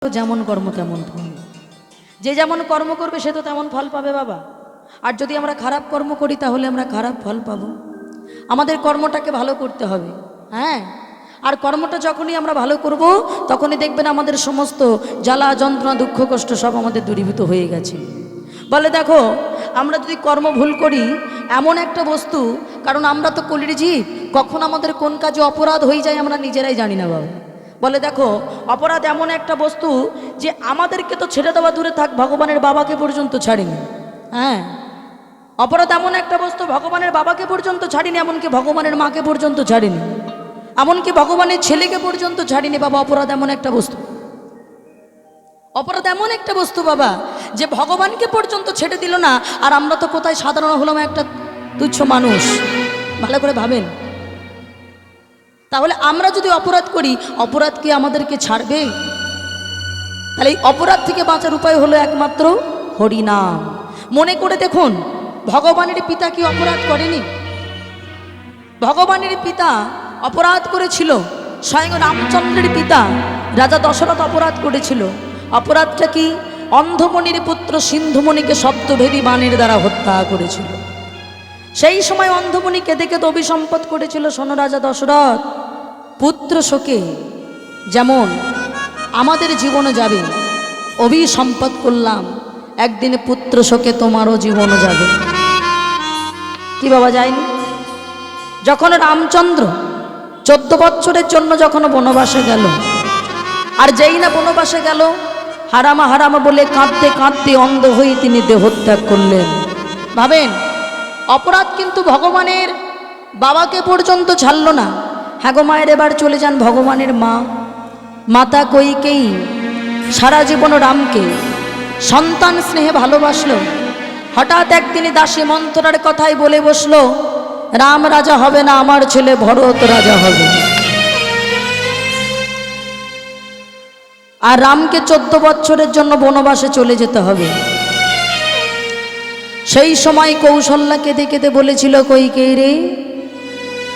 যেমন কর্ম তেমন ফল। যে যেমন কর্ম করবে সে তো তেমন ফল পাবে বাবা। আর যদি আমরা খারাপ কর্ম করি তাহলে আমরা খারাপ ফল পাবো। আমাদের কর্মটাকে ভালো করতে হবে। হ্যাঁ, আর কর্মটা যখনই আমরা ভালো করব তখনই দেখবেন আমাদের সমস্ত জ্বালা যন্ত্রণা দুঃখ কষ্ট সব আমাদের দূরীভূত হয়ে গেছে। বলে দেখো, আমরা যদি কর্ম ভুল করি এমন একটা বস্তু, কারণ আমরা তো কলির জীব, কখন আমাদের কোন কাজে অপরাধ হয়ে যায় আমরা নিজেরাই জানি না বাবা। বলে দেখো, অপরাধ এমন একটা বস্তু যে আমাদেরকে তো ছেড়ে দেওয়া দূরে থাক, ভগবানের বাবাকে পর্যন্ত ছাড়িনি। হ্যাঁ, অপরাধ এমন একটা বস্তু ভগবানের বাবাকে পর্যন্ত ছাড়িনি, এমনকি ভগবানের মাকে পর্যন্ত ছাড়িনি, এমনকি ভগবানের ছেলেকে পর্যন্ত ছাড়িনি বাবা। অপরাধ এমন একটা বস্তু, অপরাধ এমন একটা বস্তু বাবা যে ভগবানকে পর্যন্ত ছেড়ে দিল না। আর আমরা তো কোথায় সাধারণ হলাম একটা তুচ্ছ মানুষ। ভালো করে ভাবেন, তাহলে আমরা যদি অপরাধ করি, অপরাধ কি আমাদেরকে ছাড়বে? তাহলে এই অপরাধ থেকে বাঁচার উপায় হলো একমাত্র হরিনাম। মনে করে দেখুন, ভগবানের পিতা কি অপরাধ করেনি? ভগবানের পিতা অপরাধ করেছিল। স্বয়ং রামচন্দ্রের পিতা রাজা দশরথ অপরাধ করেছিল। অপরাধটা কি? অন্ধমণির পুত্র সিন্ধুমণিকে সপ্তভেদী বাণের দ্বারা হত্যা করেছিল। সেই সময় অন্ধমণি কেঁদে কেঁদে অভিসম্পদ করেছিল, শোনো রাজা দশরথ, পুত্র শোকে যেমন আমাদের জীবনে যাবে, অভিসম্পদ করলাম, একদিনে পুত্র শোকে তোমারও জীবনও যাবে। কি বাবা যায়নি? যখন রামচন্দ্র 14 বছরের জন্য যখন বনবাসে গেল, আর যেই না বনবাসে গেল, হারামা হারামা বলে কাঁদতে কাঁদতে অন্ধ হয়ে তিনি দেহত্যাগ করলেন। ভাবেন, অপরাধ কিন্তু ভগবানের বাবাকে পর্যন্ত ছাড়ল না। হ্যাঁ গো মায়ের, এবার চলে যান ভগবানের মা, মাতা কইকেয়ী সারা জীবন রামকে সন্তান স্নেহে ভালোবাসলো। হঠাৎ একদিন দাসী মন্থরার কথাই বলে বসলো, রাম রাজা হবে না, আমার ছেলে ভরত রাজা হবে। আর রামকে 14 বছরের জন্য বনবাসে চলে যেতে হবে। সেই সময় কৌশল্যা কেঁদে কেঁদে বলেছিল, কইকেয়ী রে,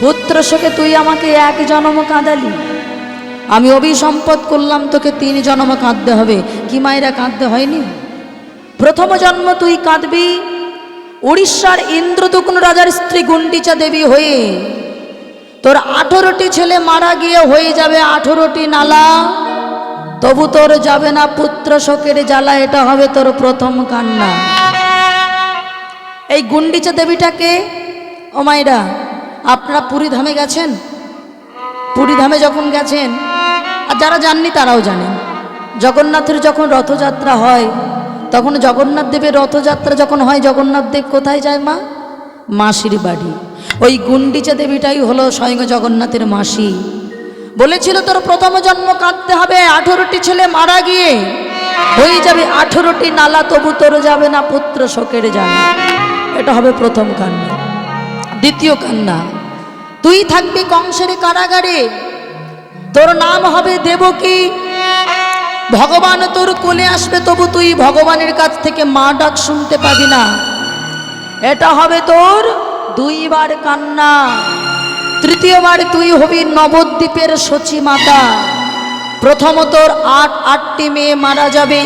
পুত্র শোকে তুই আমাকে 1 জন্ম কাঁদালি, আমি অভিসম্পদ করলাম, তোকে 3 জন্ম কাঁদতে হবে। কি মায়েরা কাঁদতে হয়নি? প্রথম জন্ম তুই কাঁদবি উড়িষ্যার ইন্দ্রদুম্ন রাজার স্ত্রী গুন্ডিচা দেবী হয়ে। তোর 18টি ছেলে মারা গিয়ে হয়ে যাবে 18টি নালা, তবু তোর যাবে না পুত্র শোকের জ্বালা। এটা হবে তোর প্রথম কান্না। এই গুন্ডিচা দেবীটাকে, ও মায়েরা, আপনারা পুরী ধামে গেছেন? পুরী ধামে যখন গেছেন, আর যারা যাননি তারাও জানেন, জগন্নাথের যখন রথযাত্রা হয়, তখন জগন্নাথ দেবের রথযাত্রা যখন হয়, জগন্নাথ দেব কোথায় যায়? মা মাসির বাড়ি। ওই গুন্ডিচা দেবীটাই হলো স্বয়ং জগন্নাথের মাসি। বলেছিল তোর প্রথম জন্ম কাঁদতে হবে, 18টি ছেলে মারা গিয়ে হয়ে যাবে 18টি নালা, তবু তোর যাবে না পুত্র শোকের জ্বালা। এটা হবে প্রথম কান্না। দ্বিতীয় কান্না, তুই থাকবি কংসের কারাগারে, তোর নাম হবে দেবকী। ভগবান তোর কোলে আসবে, তবু তুই ভগবানের কাছ থেকে মা ডাক শুনতে পাবি না। এটা হবে তোর 2 বার কান্না। তৃতীয়বার তুই হবি নবদ্বীপের সচী মাতা। প্রথম তোর 8টি মেয়ে মারা যাবে,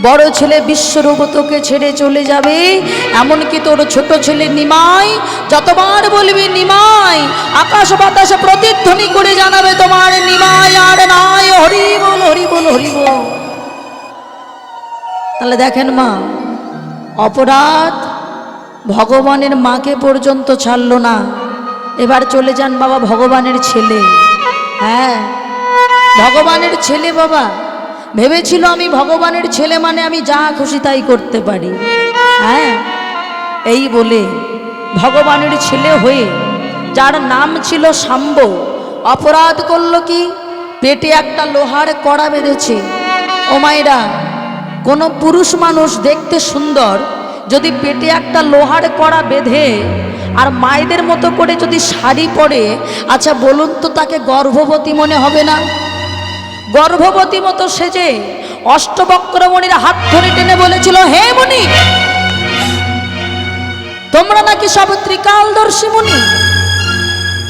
বড় ছেলে বিশ্বরূপ তোকে ছেড়ে চলে যাবে, এমনকি তোর ছোট ছেলে নিমাই, যতবার বলবি নিমাই, আকাশ বাতাসে প্রতিধ্বনি করে জানাবে তোমার নিমাই আর নাই। হরি বল, হরি বল, হরি বল। তাহলে দেখেন মা, অপরাধ ভগবানের মাকে পর্যন্ত ছাড়লো না। এবার চলে যান বাবা ভগবানের ছেলে। হ্যাঁ, ভগবানের ছেলে বাবা ভেবেছিল আমি ভগবানের ছেলে মানে আমি যা খুশি তাই করতে পারি। হ্যাঁ, এই বলে ভগবানের ছেলে হয়ে, যার নাম ছিল শাম্ব, অপরাধ করলো কি? পেটে একটা লোহার কড়া বেঁধেছে। ও মায়েরা, কোনো পুরুষ মানুষ দেখতে সুন্দর যদি পেটে একটা লোহার কড়া বেঁধে আর মায়েদের মতো করে যদি শাড়ি পরে, আচ্ছা বলুন তো তাকে গর্ভবতী মনে হবে না? গর্ভবতী মতো সেজে অষ্টবক্রমণির হাত ধরে টেনে বলেছিল, হে মুনি, তোমরা নাকি সব ত্রিকালদর্শী মুনি,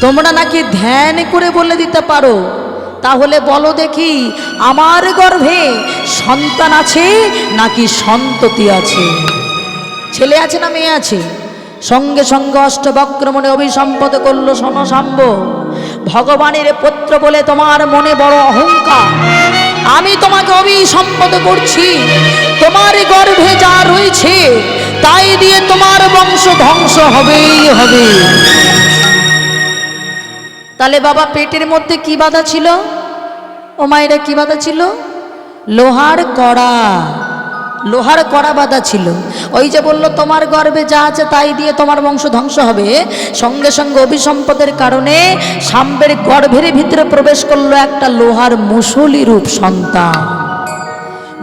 তোমরা নাকি ধ্যান করে বলে দিতে পারো তাহলে বলো দেখি, আমার গর্ভে সন্তান আছে নাকি সন্ততি আছে? ছেলে আছে না মেয়ে আছে? সঙ্গে সঙ্গে অষ্টবক্র মনে অভিসম্পদ করল, শোনো শাম্ব, ভগবানের পুত্র বলে তোমার মনে বড় অহংকার, আমি তোমাকে অভিসম্পদ করছি, তোমার গর্ভে যা রয়েছে তাই দিয়ে তোমার বংশ ধ্বংস হবেই হবে। তাহলে বাবা পেটের মধ্যে কি বাধা ছিল? ও মায়েরা কি বাধা ছিল? লোহার কড়া, লোহার কড়া বাঁধা ছিল। ওই যে বললো তোমার গর্ভে যা আছে তাই দিয়ে তোমার বংশ ধ্বংস হবে, সঙ্গে সঙ্গে অভিসম্পদের কারণে শাম্বের গর্ভের ভিতরে প্রবেশ করলো একটা লোহার মুসলি রূপ সন্তান।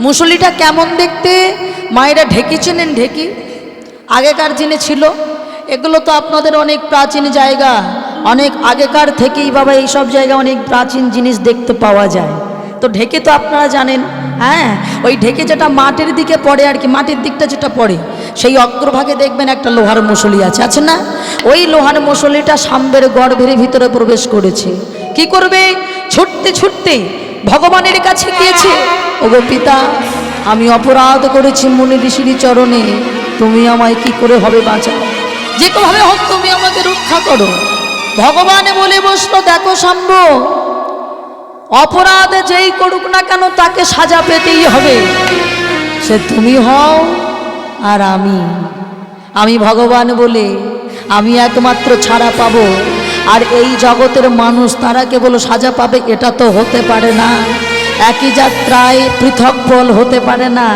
মুসলিটা কেমন দেখতে? মায়েরা ঢেকি চেনেন? ঢেকি আগেকার দিনে ছিল, এগুলো তো আপনাদের অনেক প্রাচীন জায়গা, অনেক আগেকার থেকেই বাবা এইসব জায়গায় অনেক প্রাচীন জিনিস দেখতে পাওয়া যায়। তো ঢেকে তো আপনারা জানেন, হ্যাঁ, ওই ঢেকে যেটা মাটির দিকে পড়ে আর কি, মাটির দিকটা যেটা পড়ে সেই অগ্রভাগে দেখবেন একটা লোহার মুসলি আছে, আছে না? ওই লোহার মুসলিটা শাম্বের গর্ভের ভিতরে প্রবেশ করেছে। কি করবে? ছুটতে ছুটতে ভগবানের কাছে গিয়েছে, ওগো পিতা, আমি অপরাধ করেছি মুনি ঋষির চরণে, তুমি আমায় কি করে হবে বাঁচাও, যে কোনোভাবে হোক তুমি আমাকে রক্ষা করো। ভগবান বলে বসলো, দেখো শাম্ব, অপরাধ যেই করুক না কেন তাকে সাজা পেতেই হবে, সে তুমি হও আর আমি ভগবান বলে আমি একমাত্র ছাড়া পাবো, আর এই জগতের মানুষ তারা কেবল সাজা পাবে এটা তো হতে পারে না, একই যাত্রায় পৃথক ফল হতে পারে না,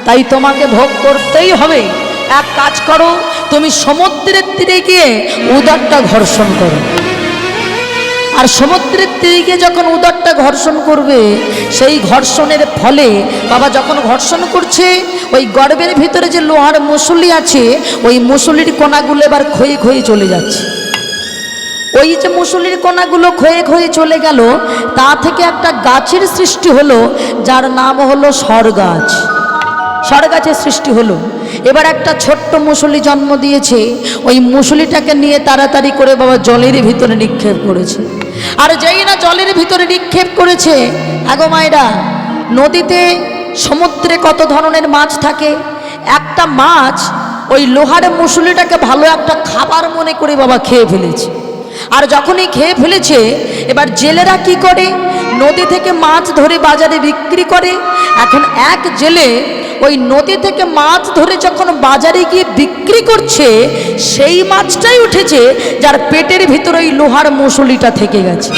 তাই তোমাকে ভোগ করতেই হবে। এক কাজ করো, তুমি সমুদ্রের তীরে গিয়ে উদরটা ঘর্ষণ করো, আর সমুদ্রের তীরে গিয়ে যখন উদরটা ঘর্ষণ করবে, সেই ঘর্ষণের ফলে বাবা যখন ঘর্ষণ করছে ওই গর্ভের ভিতরে যে লোহার মুসলি আছে ওই মুসলির কণাগুলো এবার ক্ষয়ে ক্ষয়ে চলে যাচ্ছে। ওই যে মুসলির কণাগুলো ক্ষয়ে ক্ষয়ে চলে গেল, তা থেকে একটা গাছের সৃষ্টি হলো, যার নাম হলো সরগাছ। সরগাছের সৃষ্টি হলো। এবার একটা ছোট্ট মুসলি জন্ম দিয়েছে, ওই মুসলিটাকে নিয়ে তাড়াতাড়ি করে বাবা জলের ভিতরে নিক্ষেপ করেছে। আর যেই না জলের ভিতরে নিক্ষেপ করেছে, আগো মায়েরা, নদীতে সমুদ্রে কত ধরনের মাছ থাকে, একটা মাছ ওই লোহার মুসলিটাকে ভালো একটা খাবার মনে করে বাবা খেয়ে ফেলেছে। আর যখনই খেয়ে ফেলেছে, এবার জেলেরা কি করে? নদী থেকে মাছ ধরে বাজারে বিক্রি করে। এখন এক জেলে ওই নদী থেকে মাছ ধরে যখন বাজারে গিয়ে বিক্রি করছে, সেই মাছটাই উঠেছে যার পেটের ভিতরে ওই লোহার মুসলিটা থেকে গেছে।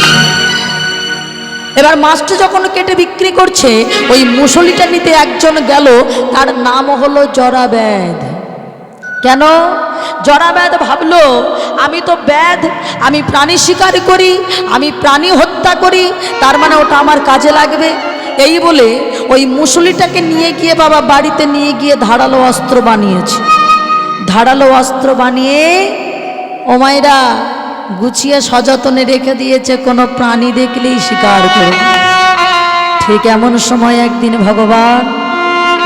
এবার মাছটা যখন কেটে বিক্রি করছে, ওই মুসলিটা নিতে একজন গেল, তার নাম হলো জরাব্যাধ। কেন? জরাব্যাধ ভাবলো, আমি তো ব্যাধ, আমি প্রাণী শিকার করি, আমি প্রাণী হত্যা করি, তার মানে ওটা আমার কাজে লাগবে। এই বলে ওই মুসলিটাকে নিয়ে গিয়ে বাবা বাড়িতে নিয়ে গিয়ে ধারালো অস্ত্র বানিয়েছে। ধারালো অস্ত্র বানিয়ে ও মায়েরা গুছিয়ে সযত্নে রেখে দিয়েছে, কোনো প্রাণী দেখলেই শিকার করে। ঠিক এমন সময় একদিন ভগবান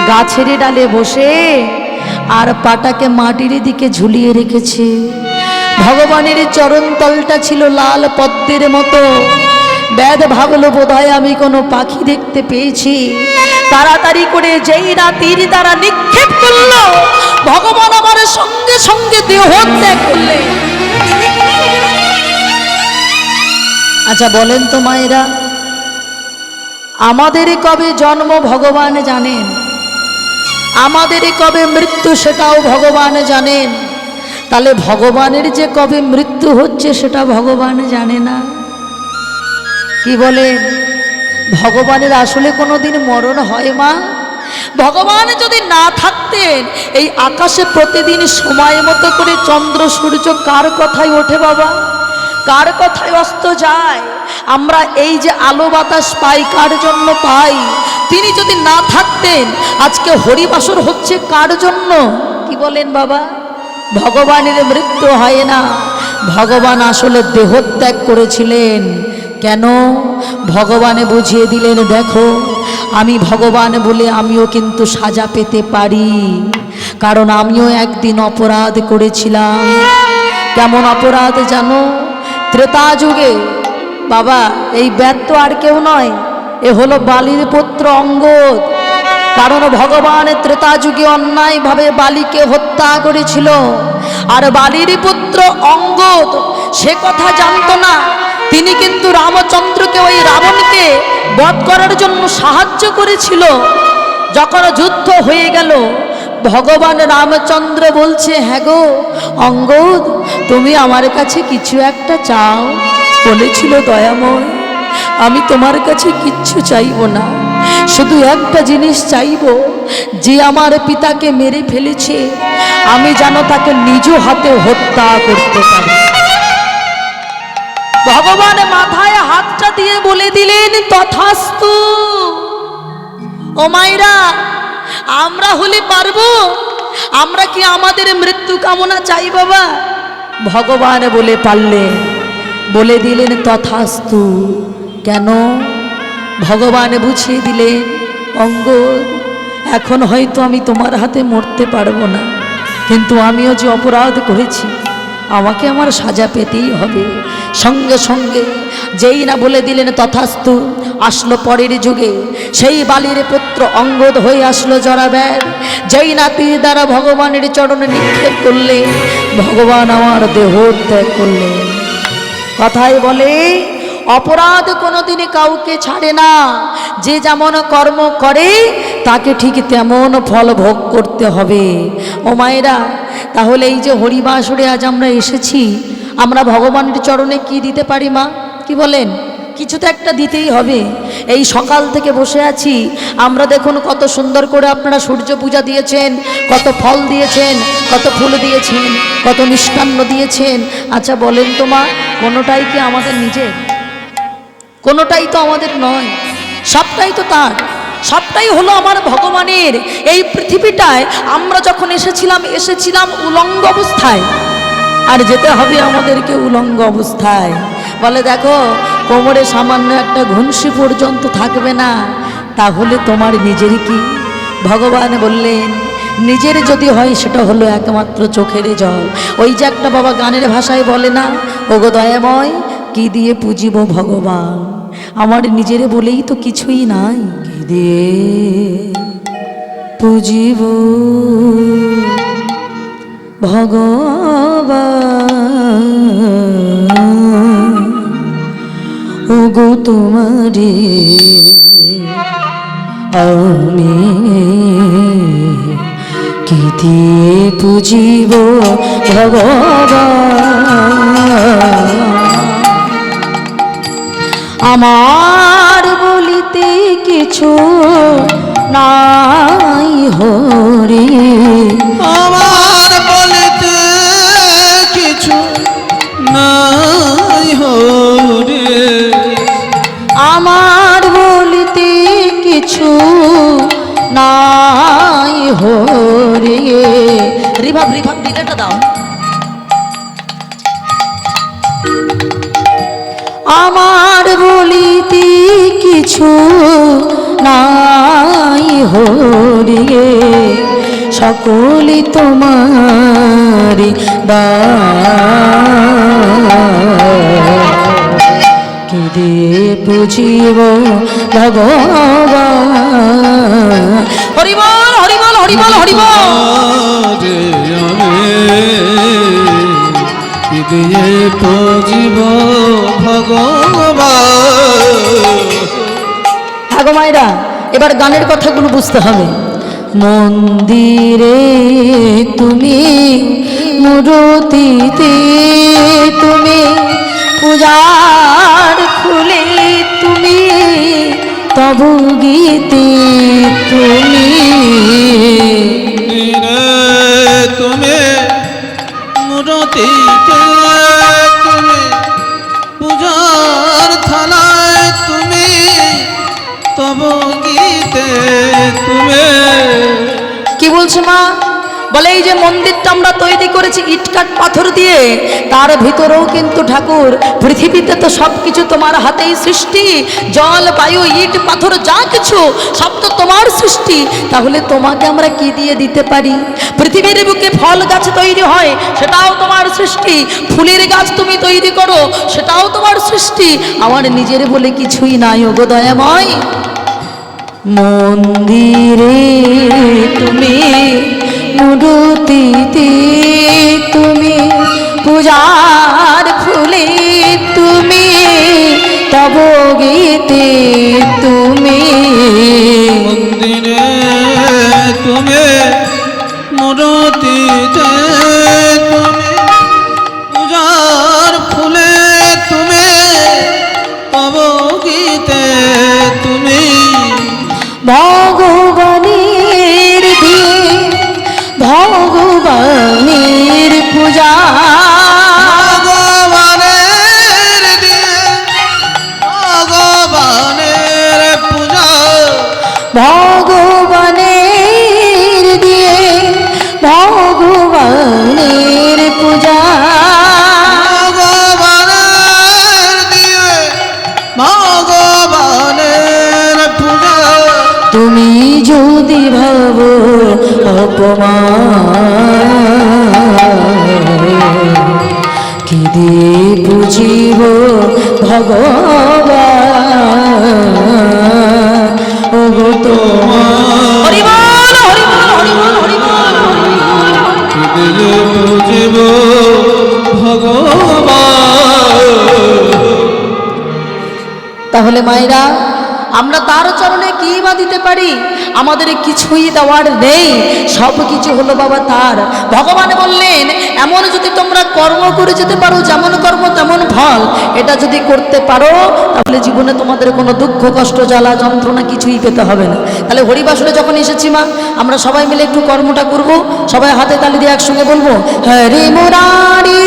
গাছের ডালে বসে আর পাটাকে মাটির দিকে ঝুলিয়ে রেখেছে। ভগবানের চরণতলটা ছিল লাল পদ্মের মতো। ব্যাধ ভাবলো বোধহয় আমি কোনো পাখি দেখতে পেয়েছি, তাড়াতাড়ি করে যেই না তীর দ্বারা নিক্ষেপ করলো, ভগবান আমার সঙ্গে সঙ্গে দেহ ত্যাগ করলেন। আচ্ছা বলেন তো মায়েরা, আমাদের কবে জন্ম ভগবান জানেন, আমাদের কবে মৃত্যু সেটাও ভগবান জানেন, তাহলে ভগবানের যে কবে মৃত্যু হচ্ছে সেটা ভগবান জানে না? কি বলেন? ভগবানের আসলে কোনোদিন মরণ হয় মা? ভগবান যদি না থাকতেন, এই আকাশে প্রতিদিন সময় মতো করে চন্দ্র সূর্য কার কথায় ওঠে বাবা, কার কথায় অস্ত যায়? আমরা এই যে আলো বাতাস পাই কার জন্য পাই? তিনি যদি না থাকতেন, আজকে হরিবাসর হচ্ছে কার জন্য? কি বলেন বাবা? ভগবানের মৃত্যু হয় না, ভগবান আসলে দেহত্যাগ করেছিলেন। কেন? ভগবানে বুঝিয়ে দিলেন, দেখো আমি ভগবান বলে আমিও কিন্তু সাজা পেতে পারি, কারণ আমিও একদিন অপরাধ করেছিলাম। কেমন অপরাধ জানো? ত্রেতা যুগে বাবা এই ব্যাত তো আর কেউ নয়, এ হলো বালির পুত্র অঙ্গদ। কারণ ভগবান ত্রেতা যুগে অন্যায়ভাবে বালিকে হত্যা করেছিল, আর বালির পুত্র অঙ্গদ সে কথা জানতো না। তিনি কিন্তু রামচন্দ্রকে, ওই রাবণকে বধ করার জন্য সাহায্য করেছিল। যখন যুদ্ধ হয়ে গেল, ভগবান রামচন্দ্র বলছে, হ্যাঁ গো অঙ্গদ, তুমি আমার কাছে কিছু একটা চাও। বলেছিল, দয়াময় আমি তোমার কাছে কিচ্ছু চাইব না, শুধু একটা জিনিস চাইব, যে আমার পিতাকে মেরে ফেলেছে আমি যেন তাকে নিজ হাতে হত্যা করতে পারি। ভগবান মাথায় হাতটা দিয়ে বলে দিলেন, তথাস্তু। ও মায়েরা, আমরা হলে পারবো? আমরা কি আমাদের মৃত্যু কামনা চাই বাবা? ভগবান বলে পারলেন, বলে দিলেন তথাস্তু। কেন? ভগবান বুঝিয়ে দিলেন, অঙ্গদ এখন হয়তো আমি তোমার হাতে মরতে পারবো না, কিন্তু আমিও যে অপরাধ করেছি আমাকে আমার সাজা পেতেই হবে। সঙ্গে সঙ্গে যেই না বলে দিলেন তথাস্তু, আসলো পরের যুগে সেই বালির পুত্র অঙ্গদ হয়ে আসলো জরাব্যার। যেই না তীর দ্বারা ভগবানের চরণে নিক্ষেপ করলে ভগবান আমার দেহ ত্যাগ করলেন। কথায় বলে, অপরাধ কোনোদিনই কাউকে ছাড়ে না, যে যেমন কর্ম করে তাকে ঠিক তেমন ফল ভোগ করতে হবে। ও মায়েরা, তাহলে এই যে হরিবাসরে আজ আমরা এসেছি, আমরা ভগবানের চরণে কি দিতে পারি মা? কি বলেন? কিছু তো একটা দিতেই হবে। এই সকাল থেকে বসে আছি আমরা, দেখুন কত সুন্দর করে আপনারা সূর্য পূজা দিয়েছেন, কত ফল দিয়েছেন, কত ফুল দিয়েছেন, কত মিষ্টান্ন দিয়েছেন। আচ্ছা বলেন তো মা, কোনোটাই কি আমাদের নিজের? কোনোটাই তো আমাদের নয়, সবটাই তো তার, সবটাই হলো আমার ভগবানের। এই পৃথিবীটায় আমরা যখন এসেছিলাম উলঙ্গ অবস্থায়, আর যেতে হবে আমাদেরকে উলঙ্গ অবস্থায়। বলে দেখো, কোমরে সামান্য একটা ঘুনসি পর্যন্ত থাকবে না, তাহলে তোমার নিজের কি? ভগবান বললেন, নিজের যদি হয় সেটা হলো একমাত্র চোখের জল। ওই যে একটা বাবা গানের ভাষায় বলে না, ওগো দয়াময় কি দিয়ে পুজিব ভগবান, আমার নিজের বলেই তো কিছুই নাই, কি দিয়ে পুজিব ভগবান, ওগো তোমারে আমি কি দিয়ে পুজিব ভগবান। আমার বলিতে কিছু নাই হরি, আমার বলিতে কিছু নাই হরি, আমার বলিতে কিছু নাই হরি। রিভাব ডিলেটা দাও। আমার বলিতে কিছু নাই হরি, সকলি তোমারি কি দিয়ে পুজিব ভগবান। হরিবল হরিবল হরিবল হরিবল। কি দিয়ে পুজিব ভগবান। আগো মায়েরা, এবার গানের কথাগুলো বুঝতে হবে। মন্দিরে তুমি, মূর্তিতে তুমি, পূজার ফুলে তুমি, তবু গীতে তুমি, তুমি মূর্তিতে তুমি, পূজার থালায় তুমি, তব গীতে তুমি। কি বলছে মা? বলে এই যে মন্দিরটা আমরা তৈরি করেছি ইট কাঠ পাথর দিয়ে, তার ভিতরেও কিন্তু ঠাকুর পৃথিবীতে তো সব কিছু তোমার হাতেই সৃষ্টি, জল বায়ু ইট পাথর যা কিছু সব তো তোমার সৃষ্টি, তাহলে তোমাকে আমরা কি দিয়ে দিতে পারি? পৃথিবীর বুকে ফল গাছ তৈরি হয়, সেটাও তোমার সৃষ্টি, ফুলের গাছ তুমি তৈরি করো, সেটাও তোমার সৃষ্টি, আমার নিজের বলে কিছুই নাই ওগো দয়াময়। মন্দিরে তুমি মূর্তিতে তুমি পূজার ফুলে তুমি তব গীতে তুমি মন্দিরে তুমি মূর্তিতে তুমি পূজার ফুলে তুমি তব গীতে তুমি ভগবানের দিয়ে ভগবানের পূজা ভগবানের দিয়ে ভগবানের পূজা ভগবানের দিয়ে ভগবানের পূজা ভগবানের দিয়ে ভগবানের পূজা তুমি যদি ভাবো অপমান কি দিয়ে বুঝিব ভগবান ওগো তোমার হরি বল হরি বল হরি বল হরি বল দিলে বুঝিব ভগবান। তাহলে মায়েরা আমরা তার চরণে কি বা দিতে পারি? আমাদের কিছুই দেওয়ার নেই, সব কিছু হলো বাবা তার। ভগবান বললেন এমন যদি তোমরা কর্ম করে যেতে পারো, যেমন কর্ম তেমন ফল, এটা যদি করতে পারো তাহলে জীবনে তোমাদের কোনো দুঃখ কষ্ট জ্বালা যন্ত্রণা কিছুই পেতে হবে না। তাহলে হরিবাসরে যখন এসেছি মা, আমরা সবাই মিলে একটু কর্মটা করব, সবাই হাতে তালি দিয়ে একসঙ্গে বলবো হরি মুরারি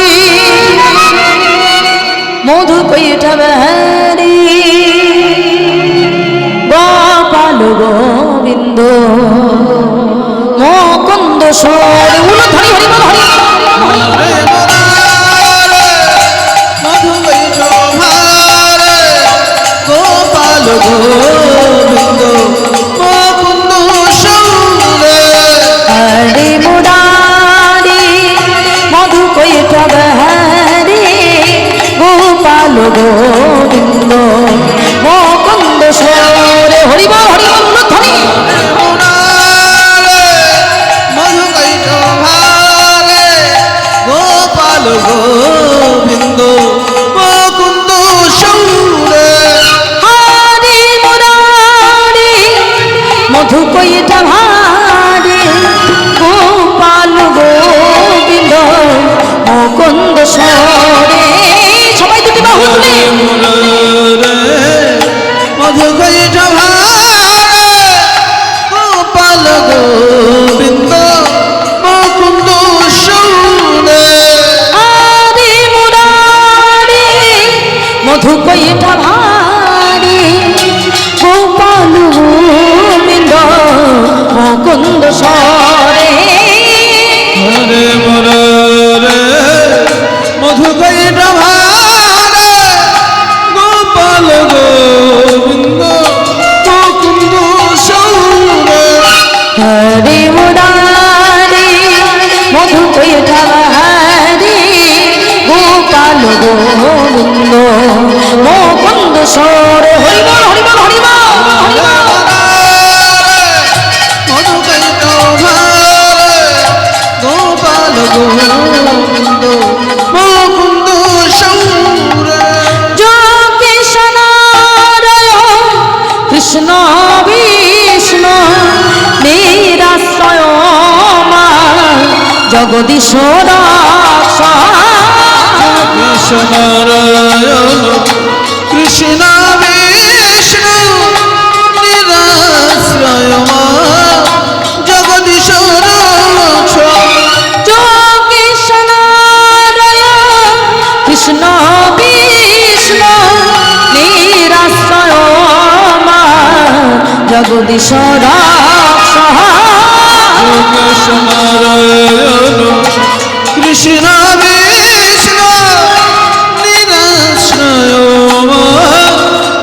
মধু কৈঠা হরি গোপাল গোবিন্দ মুকুন্দ সরে উলো ধরি হরি বল হরি গোপাল গোবিন্দ মুকুন্দ সৌরে হরি মুরারি মধু কৈঠা হরি গোপাল গোবিন্দ মুকুন্দ সরে হরি বল উলো ধরি মধুকৈট ভারে গোপাল গোবিন্দ মুকুন্দ সৌরে হরি মুরারি মধু কৈঠা ভারি গোপাল গোবিন্দ মুকুন্দ সরে সবাই দুটি বাহু তুলে মধুকৈট ভারে গোপাল গোবিন্দ মুকুন্দ সৌরে হরি মুরারি মধু কৈঠা ভারি গোপাল গোবিন্দ মুকুন্দ সরে হরে মুরারে মধুকৈট ভারে গোপাল গোবিন্দ মুকুন্দ সৌরে হরি মুরারি মধু কৈঠা ভারি গোপাল গোবিন্দ মুকুন্দ সরে হরি বল হরি বল হরি বল হরি বল মধুকৈট ভারে গোপাল গোবিন্দ মুকুন্দ সৌরে কৃষ্ণ বিষ্ণু নিরাশ্রয় মা জগদীশ্বর কৃষ্ণ নারায়ণ কৃষ্ণ বিষ্ণু নিরাশ্রয় মা জগদীশ্বর কৃষ্ণ বিষ্ণু নিরাশ্রয় মা জগদীশ্বর কৃষ্ণ নারায়ণ কৃষ্ণ বিষ্ণু নিরাশ্রয়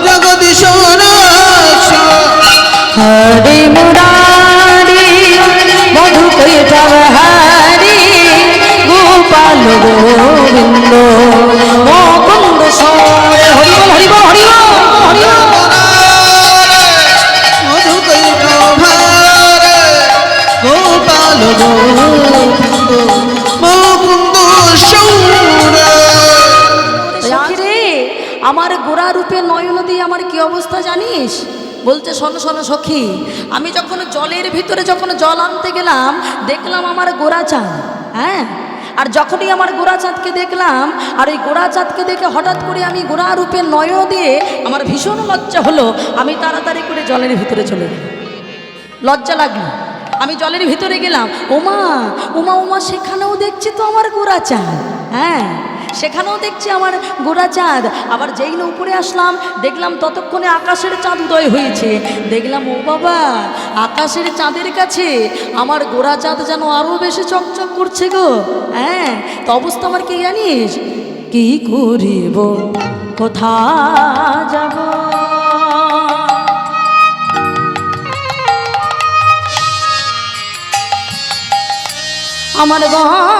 জগদীশ রক্ষ হরে মুরারি মধু কৈঠব হরি গোপাল গোবিন্দ মুকুন্দ সরে হরি বল হরি বল হরি বল হরি বল মধু কৈটভারে গোপাল গোবিন্দ মুকুন্দ সৌরে সখী রে, আমার গোরা রূপে নয়ন দিয়ে আমার কি অবস্থা জানিস? বলছে শোনো শোনো সখী, আমি যখন জলের ভিতরে যখন জল আনতে গেলাম দেখলাম আমার গোরা চাঁদ। হ্যাঁ, আর যখনই আমার গোরা চাঁদকে দেখলাম, আর ওই গোরা চাঁদকে দেখে হঠাৎ করে আমি গোরা রূপে নয়ন দিয়ে আমার ভীষণ লজ্জা হলো। আমি তাড়াতাড়ি করে জলের ভিতরে চলে গেলাম, লজ্জা লাগলো। আমি জলের ভিতরে গেলাম, ওমা ওমা ওমা, সেখানেও দেখছি তো আমার গোরা চাঁদ। হ্যাঁ, সেখানেও দেখছি আমার গোরা চাঁদ। আবার যেই না উপরে আসলাম দেখলাম ততক্ষণে আকাশের চাঁদ উদয় হয়েছে। দেখলাম ও বাবা, আকাশের চাঁদের কাছে আমার গোরা চাঁদ যেন আরও বেশি চকচক করছে গো। হ্যাঁ, তো অবস্থা আমার কি জানিস? কি করিব, কোথা যাব, আমার গোরা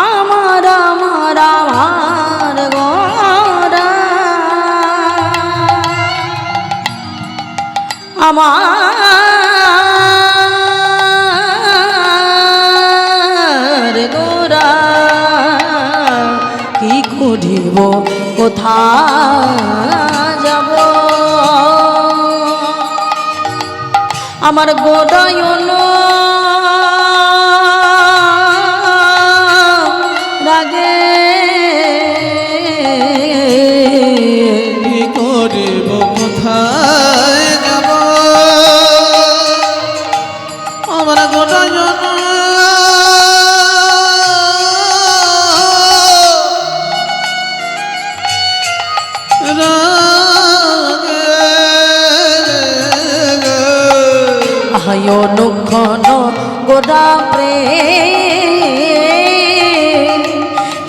আমার আমার আমার গোরা আমার গোরা কি করিব, কোথা যাব, আমার গোরায়ন রাগে কি করিব কোথায় যাব আমার গোটায়ন আয় অনুক্ষণ গোরা প্রেম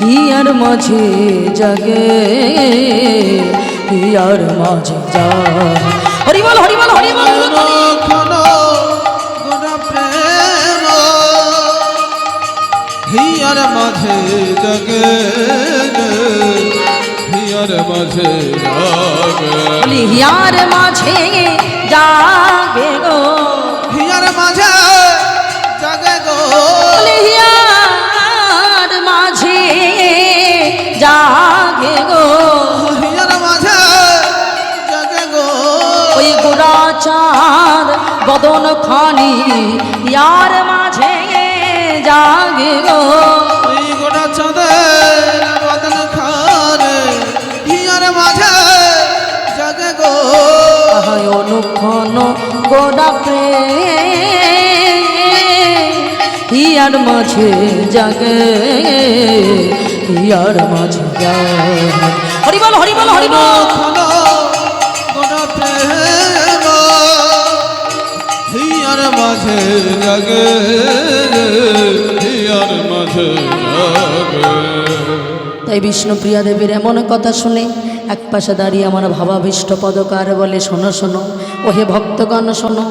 হিয়ার মাঝে জাগে, হিয়ার মাঝে যা হরি বল হরি বল হরি বল গোটা প্রেম হিয়ার মাঝে জাগে হিয়ার মাঝে জাগে বলি হিয়ার মাঝে জাগে গো, হিয়ার মাঝে জাগে গো বলি হিয়ার মাঝে জাগে গো, হিয়ার মাঝে জাগে গো ওই গোরা চাঁদ বদন খানি হিয়ার মাঝে জাগে গো, ওই গোটা চাঁদের বদন খানে হিয়ার মাঝে জাগে গো আহায় অনুক্ষণ গোরা প্রেম হিয়ার মাঝে জাগে, হিয়ার মাঝে জাগে হরি বল হরি বল হরি বল গোটা প্রেম হিয়ার মাঝে জাগে হিয়ার মাঝে জাগে তাই বিষ্ণুপ্রিয়া দেবীর এমন কথা শুনে এক পাশে দাঁড়িয়ে আমার ভাবাবিষ্ট পদকার বলে, শোনো শোনো ওহে ভক্তগণ শোনো,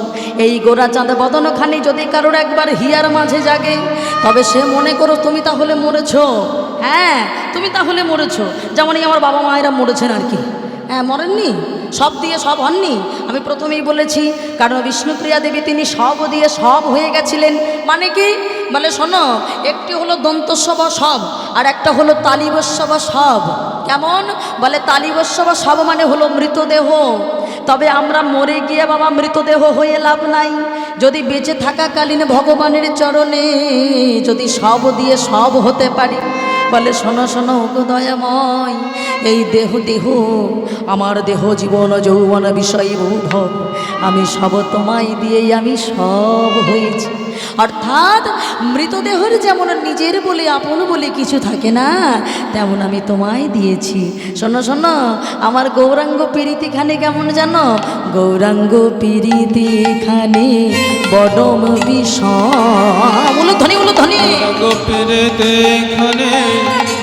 এই গোরা চাঁদ বদনখানি যদি কারোর একবার হিয়ার মাঝে জাগে তবে সে মনে করো তুমি তাহলে মরেছো। হ্যাঁ, তুমি তাহলে মরেছো, যেমনই আমার বাবা মায়েরা মরেছেন আর কি। হ্যাঁ, মরেননি, সব দিয়ে সব হননি। আমি প্রথমেই বলেছি, কারণ বিষ্ণুপ্রিয়া দেবী তিনি সব দিয়ে সব হয়ে গেছিলেন। মানে কি বলে শোনো, একটি হলো দন্তস্ব বা সব, আর একটা হলো তালিবস্য বা সব। কেমন বলে, তালিবস্য বা সব মানে হলো মৃতদেহ। তবে আমরা মরে গিয়ে বাবা মৃতদেহ হয়ে লাভ নাই, যদি বেঁচে থাকাকালীন ভগবানের চরণে যদি সব দিয়ে সব হতে পারি। বলে শোনো শোনো গো দয়াময়, এই দেহ দেহ আমার দেহ জীবন যৌবন বিষয় ভব আমি সব তোমায় দিয়েই আমি সব হয়েছি। অর্থাৎ মৃতদেহের যেমন নিজের বলে আপন বলে কিছু থাকে না, তেমন আমি তোমায় দিয়েছি। শোনো শোনো, আমার গৌরাঙ্গ পীড়িতিখানে কেমন জানো? গৌরাঙ্গ পীড়িতিখানে বডম বিষয়। বলো ধ্বনি, বলো ধ্বনি। গোপীরিতে খানে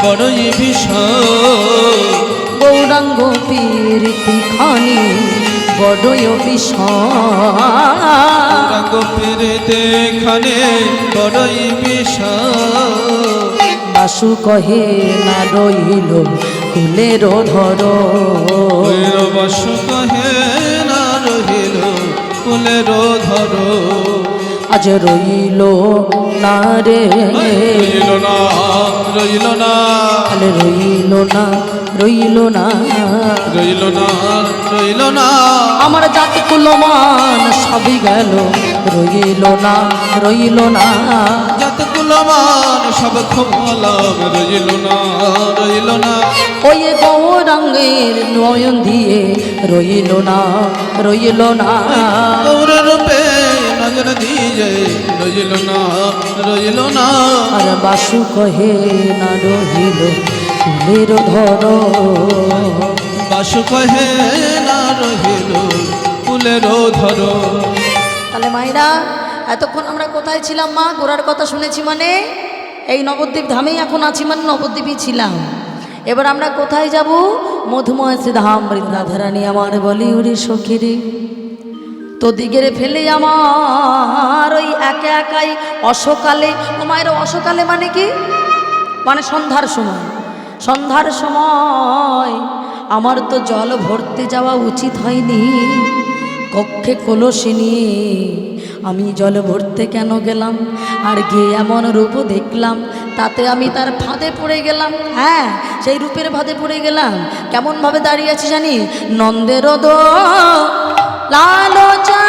বড়ই বিষয়। গৌরাঙ্গ পীড়িতিখানে বড়ই বিষয়। গোপীরিতে খানে বড়ই বিষয়। বাসু কহে না রইল কুলের ধর, বাসু কহে না রহিল কুলের ধর। আজ রইল না রে, রইল না, রইল না, আলে রইল না, রইল না, রইল না, রইল না। আমার জাতি কুলমান সবই গেল, রইল না, রইল না। যত কুলমান সব খোলাম, রইল না, রইল না। ওই গৌরাঙ্গের নয়ন দিয়ে রইল না, রইল না। গৌর রূপে নজর দিয়ে রইল না, রইল না। আর বাসু কহে না রহিল কুলের ধর, বাসু কহে না রহিল কুলের ধর। তাহলে মায়েরা এতক্ষণ আমরা কোথায় ছিলাম মা? গোড়ার কথা শুনেছি মানে এই নবদ্বীপ ধামেই এখন আছি, মানে নবদ্বীপই ছিলাম। এবার আমরা কোথায় যাব? মধুময় শ্রী ধাম বৃন্দাধরানী আমার বলি উড়ি সখিরে তো দিগেরে ফেলে আমার ওই একা একাই অসকালে। ও মায়ের অসকালে মানে কি? মানে সন্ধ্যার সময়। সন্ধ্যার সময় আমার তো জল ভরতে যাওয়া উচিত হয়নি। কক্ষে কলসি নিয়ে আমি জল ভরতে কেন গেলাম? আর গিয়ে এমন রূপ দেখলাম, তাতে আমি তার ফাঁদে পড়ে গেলাম। হ্যাঁ, সেই রূপের ফাঁদে পড়ে গেলাম। কেমনভাবে দাঁড়িয়ে আছি জানি? নন্দের দো লালচা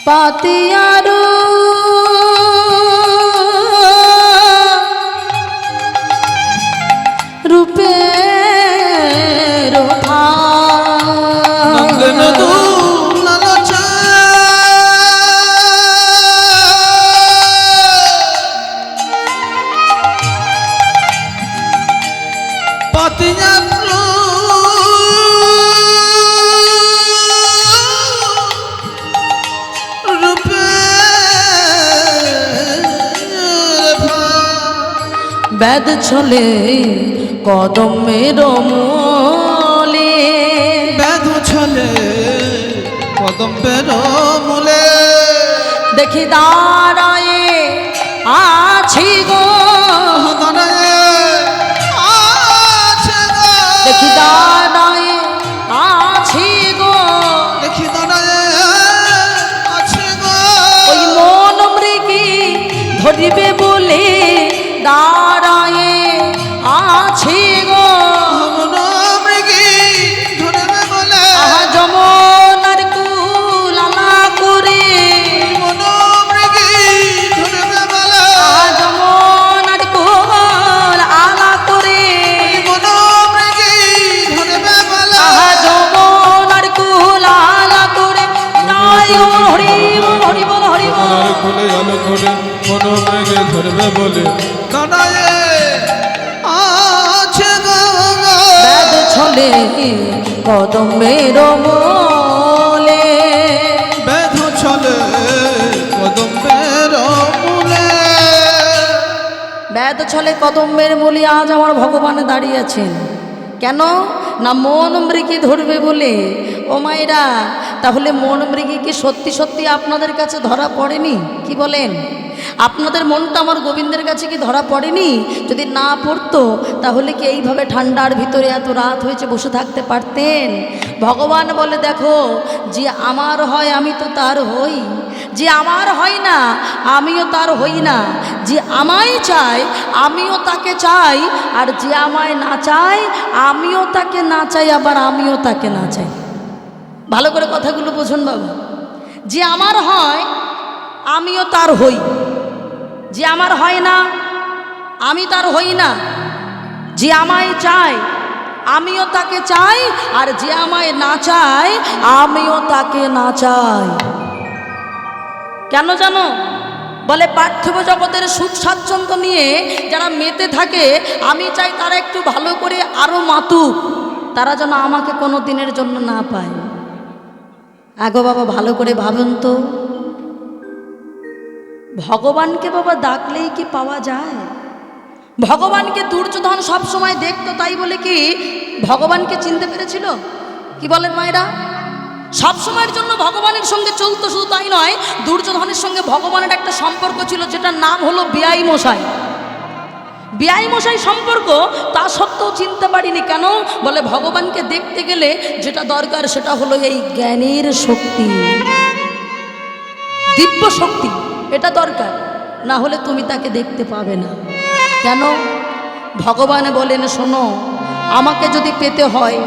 পাতিয়ারো রূপের নন্দন দুলালচা পাতিয়া বেদ ছলে কদমের মূলে, বেধু ছলে কদম্বের মূলে। দেখি দাঁড়ায়ে আছি গো, দেখি দাঁড়ায়ে আছি গো, দেখি দাঁড়ায় আছে গো। ওই মন মৃগী ধরিবে বলে দাঁড়ায়ে আছি গো। মৃগী ধরবে বলে আহা যমুনার কুল আলা করে, মৃগী ধরবে বলে আহা যমুনার কুল আলা করে, মৃগী ধরবে বলে আহা যমুনার কুল আলা করে। তাই হরি বল, হরি বল, হরি বল। খুলে আলো করে মন মৃগে ধরবে বলে দাঁড়ায় আছে গো। বেদ ছলে কদমের মূলে, বেধ ছলে কদম্বের মূলে। বেদ ছলে কদম্বের মূলে আজ আমার ভগবান দাঁড়িয়ে আছেন। কেন না? মন মৃগী ধরবে বলে। ও মায়েরা, তাহলে মন মৃগী কি সত্যি সত্যি আপনাদের কাছে ধরা পড়েনি? কি বলেন? আপনাদের মনটা আমার গোবিন্দের কাছে কি ধরা পড়েনি? যদি না পড়তো তাহলে কি এইভাবে ঠান্ডার ভিতরে এত রাত হয়েছে বসে থাকতে পারতেন? ভগবান বলে, দেখো, যে আমার হয় আমি তো তার হই, যে আমার হয় না আমিও তার হই না। যে আমায় চায় আমিও তাকে চাই, আর যে আমায় না চায় আমিও তাকে না চাই, আবার আমিও তাকে না চাই। ভালো করে কথাগুলো বুঝুন বাবা। যে আমার হয় আমিও তার হই, যে আমার হয় না আমি তার হই না। যে আমায় চায় আমিও তাকে চাই, আর যে আমায় না চায় আমিও তাকে না চাই। কেন জানো? বলে পার্থিব জগতের সুখ স্বাচ্ছন্দ্য নিয়ে যারা মেতে থাকে, আমি চাই তারা একটু ভালো করে আরো মাতুক, তারা যেন আমাকে কোনো দিনের জন্য না পায়। আগো বাবা ভালো করে ভাবেন তো, ভগবানকে বাবা ডাকলেই কি পাওয়া যায়? ভগবানকে দুর্যোধন সব সময় দেখতো, তাই বলে কি ভগবানকে চিনতে পেরেছিল? কি বলেন মায়েরা? সব সময়ের জন্য ভগবানের সঙ্গে চলতো, শুধু তাই নয়, দুর্যোধনের সঙ্গে ভগবানের একটা সম্পর্ক ছিল, যেটার নাম হলো বিয়াই মশাই। বিয়াই মশাই সম্পর্ক, তা সত্ত্বেও চিনতে পারিনি। কেন? বলে ভগবানকে দেখতে গেলে যেটা দরকার সেটা হলো এই জ্ঞানের শক্তি, দিব্য শক্তি, এটা দরকার, না হলে তুমি তাকে দেখতে পাবে না। কেন? ভগবান বলেন, শোনো, আমাকে যদি পেতে হয়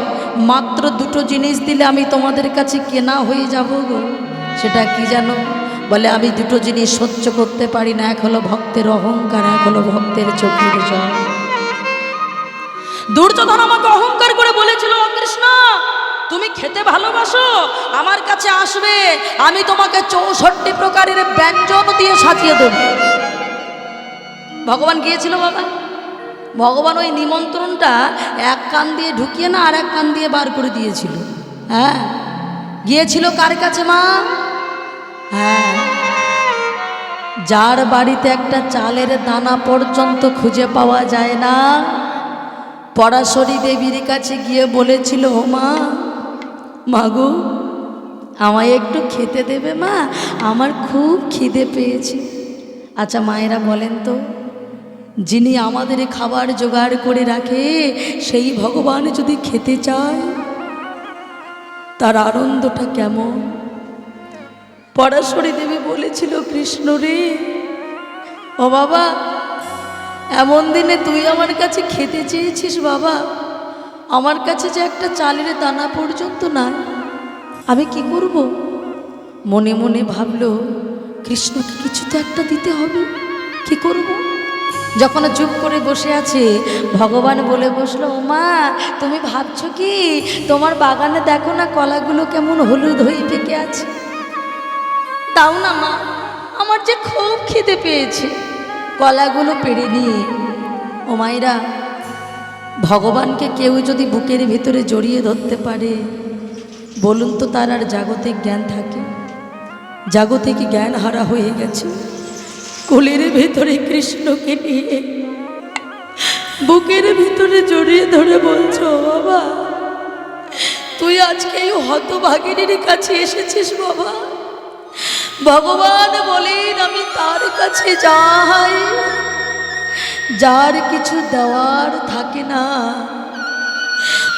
মাত্র দুটো জিনিস দিলে আমি তোমাদের কাছে কেনা হয়ে যাব গো। সেটা কি জানো? বলে আমি দুটো জিনিস সহ্য করতে পারি না, এক হলো ভক্তের অহংকার, এক হলো ভক্তের চোখের জল। দুর্যোধন আমাকে অহংকার করে বলেছিল, ও কৃষ্ণ তুমি খেতে ভালোবাসো, আমার কাছে আসবে, আমি তোমাকে 64 প্রকারের ব্যঞ্জন দিয়ে সাজিয়ে দেব। ভগবান গিয়েছিল বাবা, ভগবান ওই নিমন্ত্রণটা এক কান দিয়ে ঢুকিয়ে না আর এক কান দিয়ে বার করে দিয়েছিল। হ্যাঁ, গিয়েছিল কার কাছে মা? হ্যাঁ, যার বাড়িতে একটা চালের দানা পর্যন্ত খুঁজে পাওয়া যায় না, পরাশরী দেবীর কাছে গিয়ে বলেছিল, ও মা, মাগো আমায় একটু খেতে দেবে মা, আমার খুব খিদে পেয়েছে। আচ্ছা মায়েরা বলেন তো, যিনি আমাদের খাবার জোগাড় করে রাখে সেই ভগবান যদি খেতে চায়, তার আনন্দটা কেমন? পরাশরী দেবী বলেছিল, কৃষ্ণ রে, ও বাবা, এমন দিনে তুই আমার কাছে খেতে চেয়েছিস বাবা, আমার কাছে যে একটা চালের দানা পর্যন্ত নাই, আমি কি করব? মনে মনে ভাবলো, কৃষ্ণকে কিছু তো একটা দিতে হবে, কি করব? যখন চুপ করে বসে আছে, ভগবান বলে বসলো, ও মা, তুমি ভাবছো কি তোমার বাগানে দেখো না কলাগুলো কেমন হলুদ হয়ে পেকে আছে, দাও না মা, আমার যে খুব খিদে পেয়েছে, কলাগুলো পেড়ে নিয়ে। ও মায়েরা, ভগবানকে কেউ যদি বুকের ভিতরে জড়িয়ে ধরতে পারে, বলুন তো তার আর জাগতিক জ্ঞান থাকে? জাগতিক জ্ঞান হারা হয়ে গেছে। কোলের ভেতরে কৃষ্ণকে নিয়ে বুকের ভিতরে জড়িয়ে ধরে বলছো, বাবা তুই আজকে এই হতভাগিনীর কাছে এসেছিস বাবা। ভগবান বলেন, আমি তার কাছে যাই যার কিছু দেওয়ার থাকে না।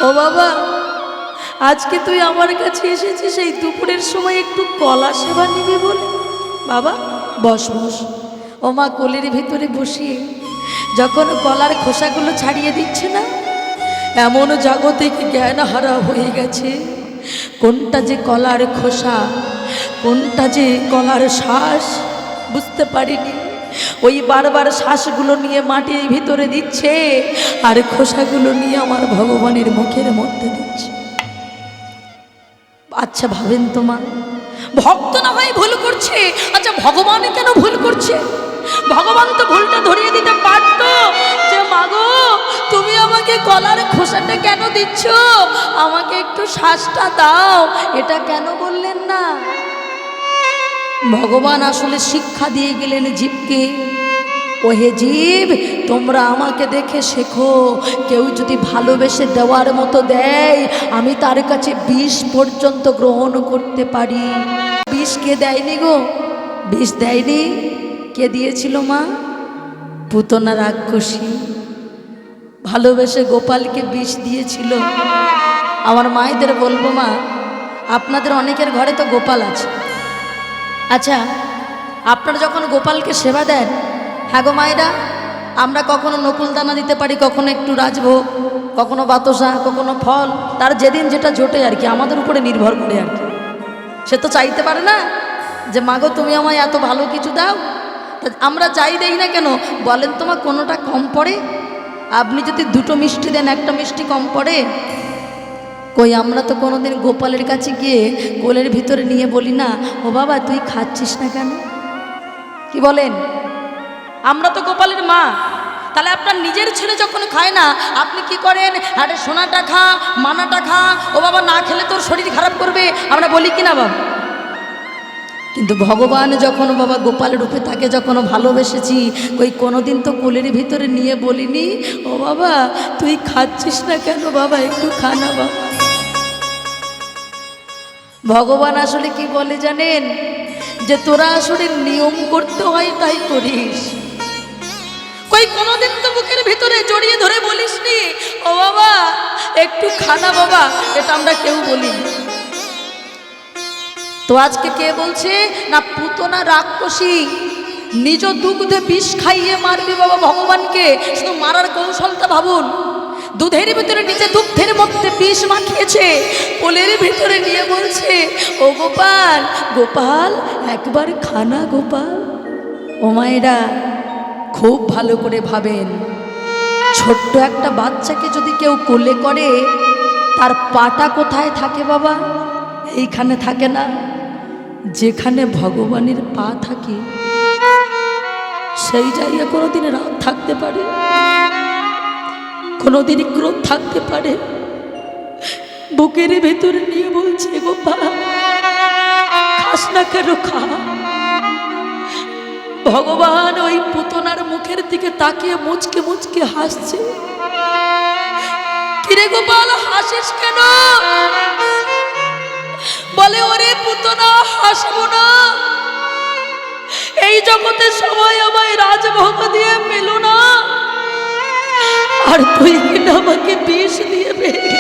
ও বাবা, আজকে তুই আমার কাছে এসেছিস এই দুপুরের সময় একটু কলা সেবা নিবি বলে। বাবা বস বস। ও মা কোলের ভিতরে বসিয়ে যখন কলার খোসাগুলো ছাড়িয়ে দিচ্ছে না, এমন জাগতিক জ্ঞান হারা হয়ে গেছে, কোনটা যে কলার খোসা, কোনটা যে কলার শ্বাস বুঝতে পারিনি। ওই বারবার শ্বাসগুলো নিয়ে মাটির ভিতরে দিচ্ছে আর খোসাগুলো নিয়ে আমার ভগবানের মুখের মধ্যে দিচ্ছে। আচ্ছা ভাবেন তো মা, ভক্ত না হয় ভুল করছে, আচ্ছা ভগবান কেন ভুল করছে? ভগবান তো ভুলটা ধরিয়ে দিতে পারত, যে মাগো তুমি আমাকে কলার খোসাটা কেন দিচ্ছ, আমাকে একটু শ্বাসটা দাও, এটা কেন বললেন না? ভগবান আসলে শিক্ষা দিয়ে গেলেন জীবকে, ওহে জীব, তোমরা আমাকে দেখে শেখো, কেউ যদি ভালোবেসে দেওয়ার মতো দেয়, আমি তার কাছে বিষ পর্যন্ত গ্রহণ করতে পারি। বিষ কে দেয়নি গো? বিষ দেয়নি, কে দিয়েছিল মা? পুতনা রাক্ষসী ভালোবেসে গোপালকে বিষ দিয়েছিল। আমার মায়েদের বলবো, মা আপনাদের অনেকের ঘরে তো গোপাল আছে, আচ্ছা আপনারা যখন গোপালকে সেবা দেন, হ্যাঁ গো মায়েরা, আমরা কখনো নকুল দানা দিতে পারি, কখনো একটু রাজভোগ, কখনো বাতাসা, কখনো ফল, তার যেদিন যেটা জোটে আর কি, আমাদের উপরে নির্ভর করে আর কি। সে তো চাইতে পারে না, যে মাগো তুমি আমায় এত ভালো কিছু দাও, তা আমরা যাই দেই না কেন বলেন তোমার কোনোটা কম পড়ে? আপনি যদি দুটো মিষ্টি দেন একটা মিষ্টি কম পড়ে? কই আমরা তো কোনোদিন গোপালের কাছে গিয়ে কোলের ভিতরে নিয়ে বলি না ও বাবা তুই খাচ্ছিস না কেন? কি বলেন? আমরা তো গোপালের মা। তাহলে আপনার নিজের ছেলে যখন খায় না আপনি কি করেন? আরে সোনাটা খা, মানাটা খা, ও বাবা না খেলে তোর শরীর খারাপ করবে, আমরা বলি কি না বাবা? কিন্তু ভগবান যখন বাবা গোপাল রূপে তাকে যখন ভালোবেসেছি, ওই কোনোদিন তো কোলের ভিতরে নিয়ে বলিনি ও বাবা তুই খাচ্ছিস না কেন বাবা, একটু খা না বাবা। ভগবান আসলে কি বলে জানেন? যে তোরা আসলে নিয়ম করতে হয় তাই করিস। কই কোনোদিন তো বুকের ভিতরে জড়িয়ে ধরে বলিস নি ও বাবা একটু খানা বাবা, এটা আমরা কেউ বলিনি। তো আজকে কে বলছে না পুতনা রাক্ষসী নিজ দুগ্ধে বিষ খাইয়ে মারবি বাবা ভগবানকে? শুধু মারার কৌশলটা ভাবুন। দুধের ভিতরে নিজে দুগ্ধের মধ্যে বিষ মাখিয়েছে, কোলের ভিতরে নিয়ে বলছে ও গোপাল গোপাল একবার খানা গোপাল। ও মায়েরা খুব ভালো করে ভাবেন, ছোট্ট একটা বাচ্চাকে যদি কেউ কোলে করে তার পাটা কোথায় থাকে বাবা? এইখানে থাকে না, যেখানে ভগবানের পা থাকে সেই জায়গায় কোনোদিন রাগ থাকতে পারে, কোনোদিন ক্রোধ থাকতে পারে। বুকের ভেতরে নিয়ে বলছে গোপাল খাস না কেন, খা। ভগবান ওই পুতনার মুখের দিকে তাকিয়ে মুচকে মুচকে হাসছে। কিরে গোপাল হাসিস কেন? বলে ওরে পুতনা হাসবো না, এই জগতে সবাই আমায় রাজভোগ দিয়ে পেল না, আর তুই কিনা আমাকে বিষ দিয়ে বেড়ে।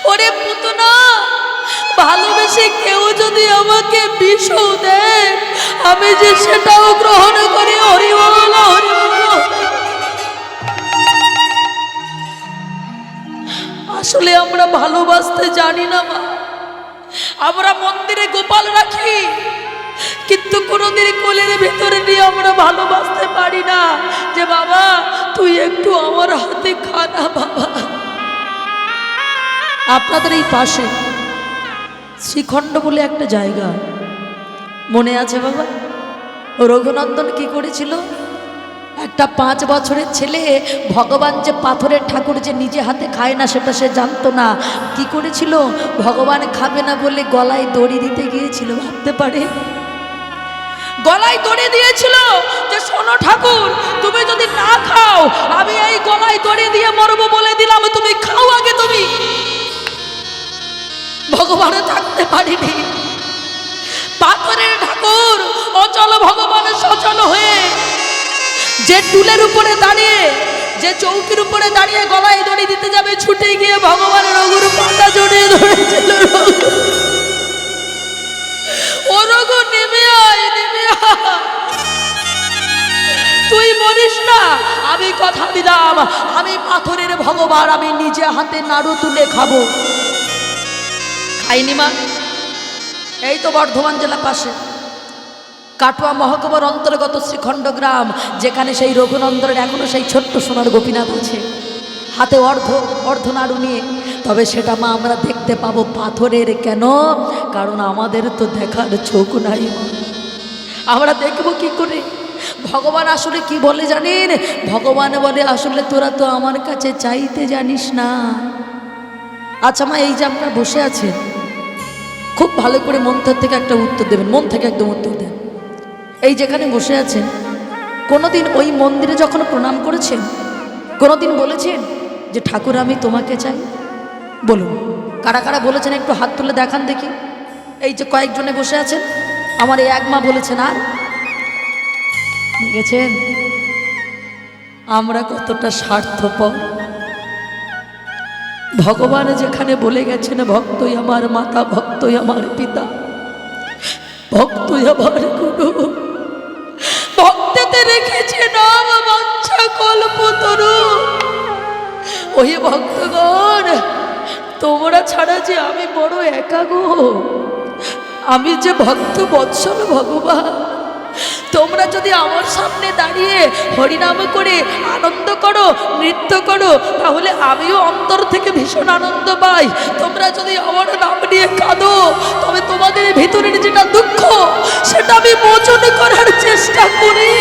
ওরে পুতনা ভালোবেসে কেউ যদি আমাকে বিষও দেয় আমি যে সেটাও গ্রহণ করি। হরি বল হরি বল। আসলে আমরা ভালোবাসতে জানি না মা। আমরা মন্দিরে গোপাল রাখি কিন্তু কোনোদিন কোলের ভেতরে নিয়ে আমরা ভালোবাসতে পারি না যে বাবা তুই একটু আমার হাতে খা না বাবা। আপনাদের এই পাশে শ্রীখণ্ড বলে একটা জায়গা মনে আছে বাবা? রঘুনন্দন কি করেছিল? একটা 5 বছরের ছেলে ভগবান যে পাথরের ঠাকুর যে নিজে হাতে খায় না সেটা সে জানতো না। কি করেছিল? ভগবান খাবে না বলে গলায় দড়ি দিতে গিয়েছিল। ভাবতে পারে গলায় দড়ি দিয়েছিল যে শোনো ঠাকুর তুমি যদি না খাও আমি এই গলায় দড়ি দিয়ে মরবো, বলে দিলাম তুমি খাও আগে তুমি। ভগবানে থাকতে পারিনি, পাথরের ঠাকুর অচল ভগবানের সচল হয়ে যে টুলের উপরে দাঁড়িয়ে যে চৌকির উপরে দাঁড়িয়ে গলায় দড়ি দিতে যাবে ছুটে গিয়ে ভগবানের রঘুর পাতা জড়িয়ে ধরেছিল। ও রঘু নেমে আয়, নেমে আয়, তুই মরিস না, আমি কথা দিলাম আমি পাথরের ভগবান আমি নিজে হাতে নাড়ু তুলে খাবো। খাইনি মা। এই তো বর্ধমান জেলা পাশে কাটোয়া মহকুমার অন্তর্গত শ্রীখণ্ড গ্রাম, যেখানে সেই রঘুনন্দনের এখনো সেই ছোট্ট সোনার গোপীনাথ আছে হাতে অর্ধ নাড়ু নিয়ে। তবে সেটা মা আমরা দেখতে পাবো পাথরের। কেন? কারণ আমাদের তো দেখার চোখ নাই, আমরা দেখবো কি করে? ভগবান আসলে কি বলে জানেন? ভগবান বলে আসলে তোরা তো আমার কাছে চাইতে জানিস না। আচ্ছা মা এই যে আপনারা বসে আছেন খুব ভালো করে মন থেকে একটা উত্তর দেবেন, মন থেকে একদম উত্তর দেন। এই যেখানে বসে আছেন কোনোদিন ওই মন্দিরে যখন প্রণাম করেছেন কোনোদিন বলেছেন যে ঠাকুর আমি তোমাকে চাই? বলুন কারা কারা বলেছেন একটু হাত তুলে দেখান দেখি। এই যে কয়েকজনে বসে আছেন, আমার এই এক মা বলেছেন। আর দেখেছেন আমরা কতটা স্বার্থপর। ভগবান যেখানে বলে গেছেন ভক্তই আমার মাতা, ভক্তই আমার পিতা, ভক্তই আমার গুরু, ভক্তেতে রেখেছে নাম বাঞ্ছা কল্পতরু। ওই ভক্তগণ তোমরা ছাড়া যে আমি বড় একা গো, আমি যে ভক্ত বৎসল ভগবান, তোমরা যদি আমার সামনে দাঁড়িয়ে হরিনাম করে আনন্দ করো, নৃত্য করো, তাহলে আমিও অন্তর থেকে ভীষণ আনন্দ পাই। তোমরা যদি আমার নাম নিয়ে কাঁদো, তবে তোমাদের ভিতরের যেটা দুঃখ সেটা আমি মোচন করার চেষ্টা করি।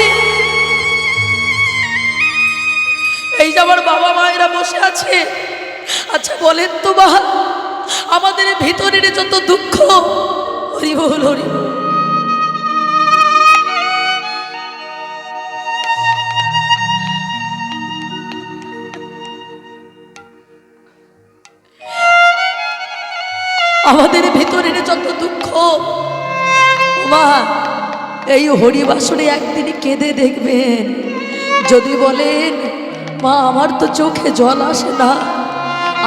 এই যে আমার বাবা মায়েরা বসে আছে, আচ্ছা বলেন তো মা, আমাদের ভিতরের যত দুঃখ, হরি বল হরি বল, আমাদের ভিতরের যত দুঃখ, মা এই হরিবাসরে একদিন কেঁদে দেখবেন। যদি বলেন মা আমার তো চোখে জল আসে না,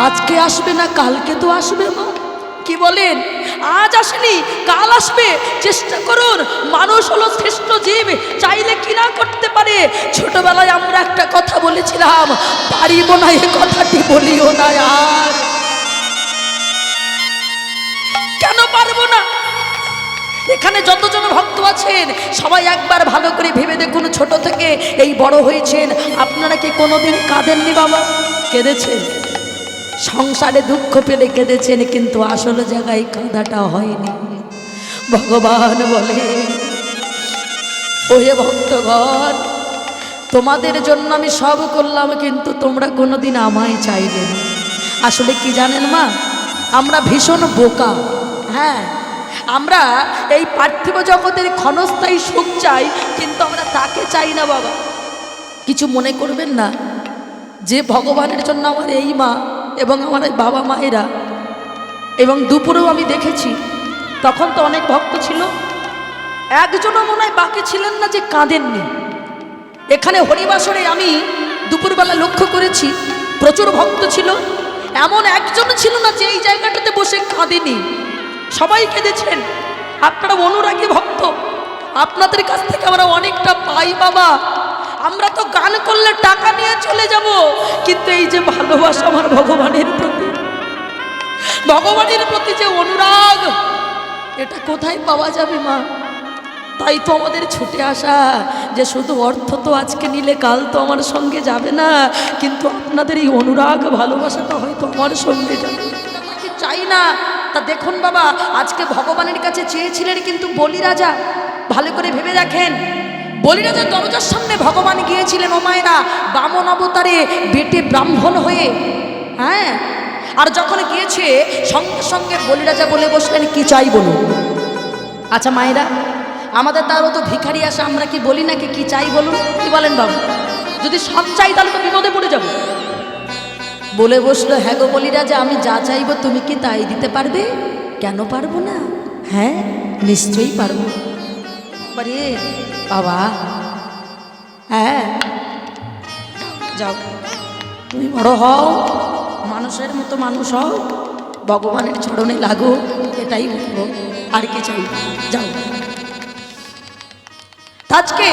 আজকে আসবে না কালকে তো আসবে মা, কি বলেন? আজ আসেনি কাল আসবে, চেষ্টা করুন। মানুষ হলো শ্রেষ্ঠ জীব, চাইলে কি না করতে পারে। ছোটবেলায় আমরা একটা কথা বলেছিলাম, পারিব না এ কথাটি বলিও না। আর কেন পারবো না? এখানে যতজন ভক্ত আছেন সবাই একবার ভালো করে ভেবে দেখুন, ছোট থেকে এই বড় হয়েছেন, আপনারা কি কোনোদিন কাঁদেননি বাবা? কেঁদেছেন, সংসারে দুঃখ পেলে কেঁদেছেন, কিন্তু আসল জায়গায় কাঁদাটা হয়নি। ভগবান বলে, ওহে ভক্তগণ, তোমাদের জন্য আমি সব করলাম, কিন্তু তোমরা কোনোদিন আমায় চাইলে না। আসলে কি জানেন মা, আমরা ভীষণ বোকা। হ্যাঁ, আমরা এই পার্থিব জগতের ক্ষণস্থায়ী সুখ চাই, কিন্তু আমরা তাকে চাই না বাবা। কিছু মনে করবেন না, যে ভগবানের জন্য আমার এই মা এবং আমার এই বাবা মায়েরা, এবং দুপুরেও আমি দেখেছি, তখন তো অনেক ভক্ত ছিল, একজনও মনে হয় বাকি ছিলেন না যে কাঁদেননি। এখানে হরিবাসরে আমি দুপুরবেলা লক্ষ্য করেছি, প্রচুর ভক্ত ছিল, এমন একজন ছিল না যে এই জায়গাটাতে বসে কাঁদেনি। সবাই কেঁদেছেন। আপনারা অনুরাগী ভক্ত, আপনাদের কাছ থেকে আমরা অনেকটা পাই বাবা। আমরা তো গান করলে টাকা নিয়ে চলে যাব, কিন্তু এই যে ভালোবাসা আমার ভগবানের প্রতি, ভগবানের প্রতি যে অনুরাগ, এটা কোথায় পাওয়া যাবে মা? তাই তো আমাদের ছুটে আসা, যে শুধু অর্থ তো আজকে নিলে কাল তো আমার সঙ্গে যাবে না, কিন্তু আপনাদের এই অনুরাগ ভালোবাসাটা হয়তো আমার সঙ্গে যাবে। চাই না। তা দেখুন বাবা, আজকে ভগবানের কাছে চেয়েছিলেন কিন্তু বলিরাজা। ভালো করে ভেবে দেখেন, বলিরাজার দরজার সামনে ভগবান গিয়েছিলেন ও মায়েরা, বামন অবতারে, বেটে ব্রাহ্মণ হয়ে। হ্যাঁ, আর যখন গিয়েছে সঙ্গে সঙ্গে বলিরাজা বলে বসলেন, কি চাই বলুন। আচ্ছা মায়েরা, আমাদের তারও তো ভিখারি আসে, আমরা কি বলি নাকি কি চাই বলুন? কি বলেন বাবু? যদি সব চাই তাহলে তো বিপদে পড়ে যাব। বলে বসলো, হ্যাঁ গো বলিরাজা, আমি যা চাইবো তুমি কি তাই দিতে পারবে? কেন পারবো না? হ্যাঁ নিশ্চয়ই পারবো। বারে বাবা, হ্যাঁ যাও, তুমি বড় হও, মানুষের মতো মানুষ হও, ভগবানের চরণে লাগো, এটাই বলবো, আর কি চাই, যাও। আজকে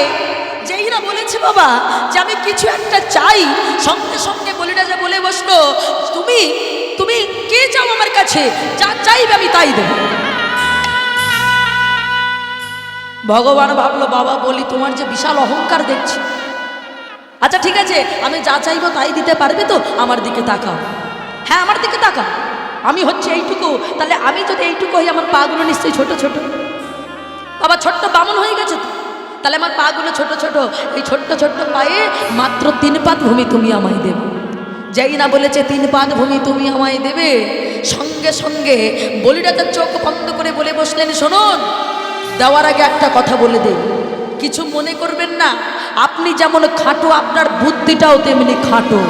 যেইরা বলেছে বাবা যে আমি কিছু একটা চাই, সঙ্গে সঙ্গে বলিরাজা বলে বসলো, তুমি তুমি কে চাও আমার কাছে? যা চাইবে আমি তাই দেব। ভগবান ভাবলো, বাবা বলি তোমার যে বিশাল অহংকার দেখছি, আচ্ছা ঠিক আছে, আমি যা চাইবো তাই দিতে পারবে তো? আমার দিকে তাকাও। হ্যাঁ আমার দিকে তাকাও, আমি হচ্ছে এইটুকু, তাহলে আমি যদি এইটুকু হই, আমার পাগুলো নিশ্চয়ই ছোট ছোট। বাবা ছোট্ট বামন হয়ে গেছে তো, তাহলে আমার পাগুলো ছোট ছোট, এই ছোট্ট ছোট্ট পায়ে মাত্র 3 পাদ ভূমি তুমি আমায় দেবে। যেই না বলেছে 3 পাদ ভূমি তুমি আমায় দেবে, সঙ্গে সঙ্গে বলিরাজার চোখ বন্ধ করে বলে বসলেন, শুনুন, দেওয়ার আগে একটা কথা বলে দেই, কিছু মনে করবেন না, আপনি যেমন খাটো, আপনার বুদ্ধিটাও তেমনি খাটো।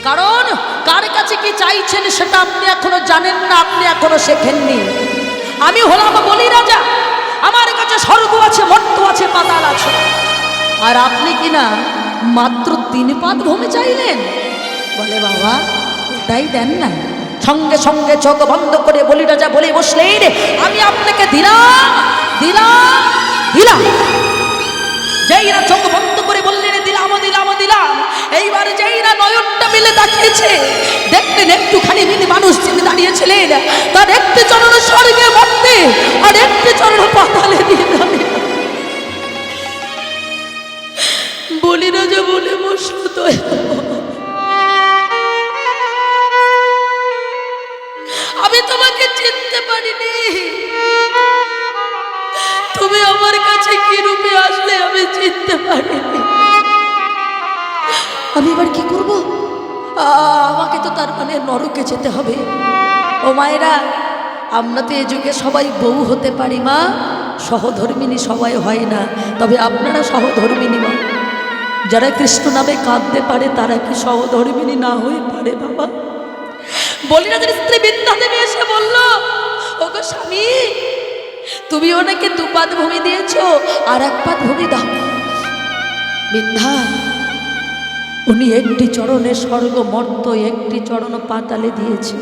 কারণ কার কাছে কি চাইছেন সেটা আপনি এখনো জানেন না, আপনি এখনো শেখেননি। আমি হলাম বলিরাজা, আমার কাছে স্বর্গ আছে, মর্ত আছে, পাতাল আছে, আর আপনি কিনা মাত্র 3 পাদ ভূমি চাইলেন। বলে বাবা ওটাই দেন না। সঙ্গে সঙ্গে চোখ বন্ধ করে বলিরাজা বলে বসলেন, আমি আপনাকে দিলাম দিলাম দিলাম। যেই না চোখ বন্ধ করে বললেন দিলাম দিলাম দিলাম, এইবার যেই না নয়নটা মিলে তাকিয়েছে, দেখলেন একটুখানি মিনি মানুষ যিনি দাঁড়িয়েছিলেন, তার একটি চরণ স্বর্গে মর্তে আর একটি চরণ পাতালে দিয়ে দাও। বলি রাজা বলে বসলো, আমি তোমাকে চিনতে পারিনি, তুমি আমার কাছে কি রূপে আসলে আমি চিনতে পারিনি। আমি এবার কি করব? আমাকে তো তার মানে নরকে যেতে হবে। ও মায়েরা, আমরা তো এ যুগে সবাই বউ হতে পারি মা, সহধর্মিনী সবাই হয় না। তবে আপনারা সহধর্মিনী মা, যারা কৃষ্ণ নামে কাঁদতে পারে তারা কি সহধর্মিনী না হয়ে পারে বাবা? বলিরাজের স্ত্রী বিন্ধ্যা দেবী এসে বলল, ওগো স্বামী, তুমি ওনাকে 2 পাত ভূমি দিয়েছ, আর 1 পাত ভূমি দাও। বিন্ধ্যা, উনি একটি চরণে স্বর্গ মর্ত, একটি চরণ পাতালে দিয়েছে,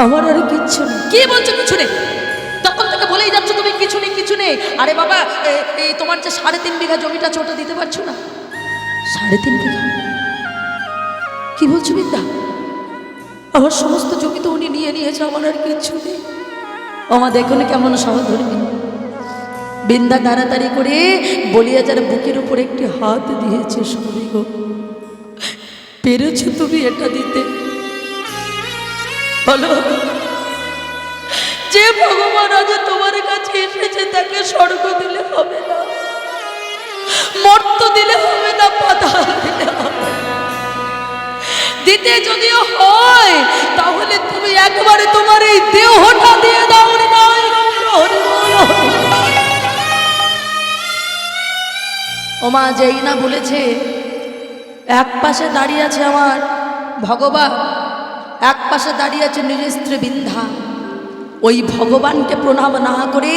আমার আর কিচ্ছু নেই। কি বলছো কিছু নেই? তখন থেকে বলেই যাচ্ছ তুমি কিছু নেই কিছু নেই। আরে বাবা, এই তোমার যে 3.5 বিঘা জমিটা আছে ওটা দিতে পারছো না? 3.5 বিঘা? কি বলছো বিদ্যা? আমার সমস্ত জমি তো উনি নিয়ে নিয়েছে, আমার আর কিচ্ছু নেই। আমার দেখুন কেমন সহধর্মী। বিন্ধ্যা তাড়াতাড়ি করে বলিরাজার বুকের উপর একটি হাত দিয়েছে। সরে গো, পেরেছো তুমি এটা দিতে? বলো, যে ভগবান আজ তোমার কাছে এসেছে তাকে স্বর্গ দিলে হবে না, মর্ত দিলে হবে না, পাতাল দিলে হবে না। দিতে যদিও হয় তাহলে তুমি একবারে তোমার এই দেহটা দিয়ে দাও। ওমা যেই না বলেছে, এক পাশে দাঁড়িয়ে আছে আমার ভগবান, এক পাশে দাঁড়িয়ে আছে নিজের স্ত্রী বিন্ধ্যা। ওই ভগবানকে প্রণাম না করে